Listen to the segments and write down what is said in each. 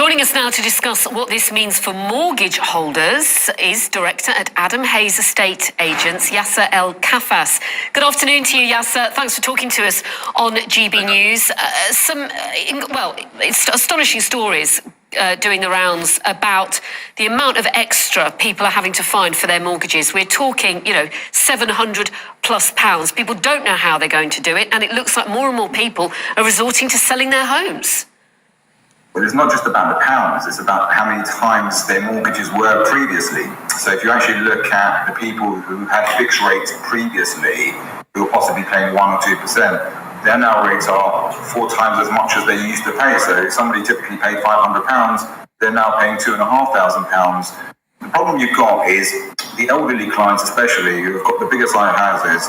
Joining us now to discuss what this means for mortgage holders is Director at Adam Hayes Estate Agents, Yasser Elkaffass. Good afternoon to you, Yasser. Thanks for talking to us on GB News. It's astonishing stories doing the rounds about the amount of extra people are having to find for their mortgages. We're talking, £700 plus. People don't know how they're going to do it, and it looks like more and more people are resorting to selling their homes. Well, it's not just about the pounds, it's about how many times their mortgages were previously. So if you actually look at the people who had fixed rates previously, who were possibly paying 1 or 2%, their now rates are 4 times as much as they used to pay. So if somebody typically paid £500, they're now paying £2,500. The problem you've got is the elderly clients, especially, who've got the bigger side houses,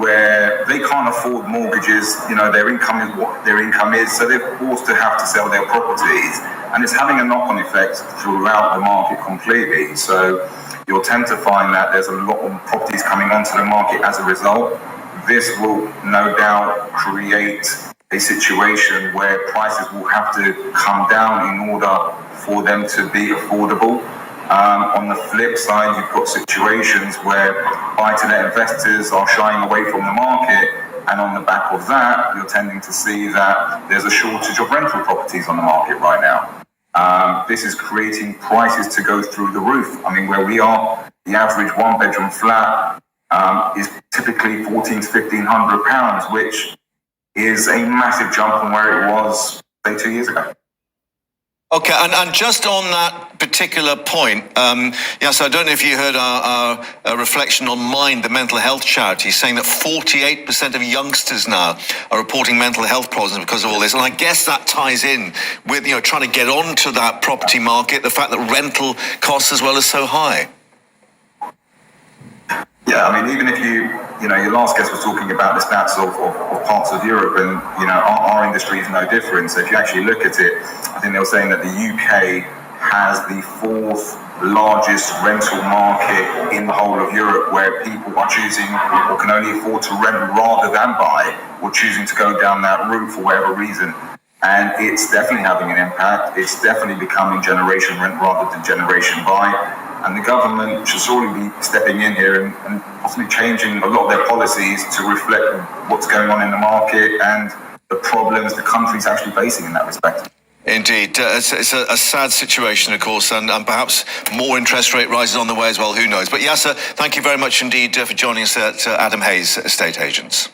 where they can't afford mortgages, their income is what their income is, so they're forced to have to sell their properties, and it's having a knock-on effect throughout the market completely. So you'll tend to find that there's a lot of properties coming onto the market as a result. This will no doubt create a situation where prices will have to come down in order for them to be affordable. On the flip side, you've got situations where buy-to-let investors are shying away from the market, and on the back of that, you're tending to see that there's a shortage of rental properties on the market right now. This is creating prices to go through the roof. I mean, where we are, the average one-bedroom flat is typically £1,400 to £1,500, which is a massive jump from where it was, say, 2 years ago. Okay, and just on that particular point, yes, I don't know if you heard our reflection on Mind, the mental health charity, saying that 48% of youngsters now are reporting mental health problems because of all this. And I guess that ties in with, trying to get onto that property market, the fact that rental costs as well are so high. Yeah, I mean, even if your last guest was talking about the stats of parts of Europe, and, our industry is no different. So if you actually look at it, I think they were saying that the UK has the 4th largest rental market in the whole of Europe, where people are choosing or can only afford to rent rather than buy, or choosing to go down that route for whatever reason. And it's definitely having an impact. It's definitely becoming generation rent rather than generation buy. And the government should surely be stepping in here and possibly changing a lot of their policies to reflect what's going on in the market and the problems the country's actually facing in that respect. Indeed. It's a sad situation, of course, and perhaps more interest rate rises on the way as well. Who knows? But Yasser, thank you very much indeed for joining us at Adam Hayes Estate Agents.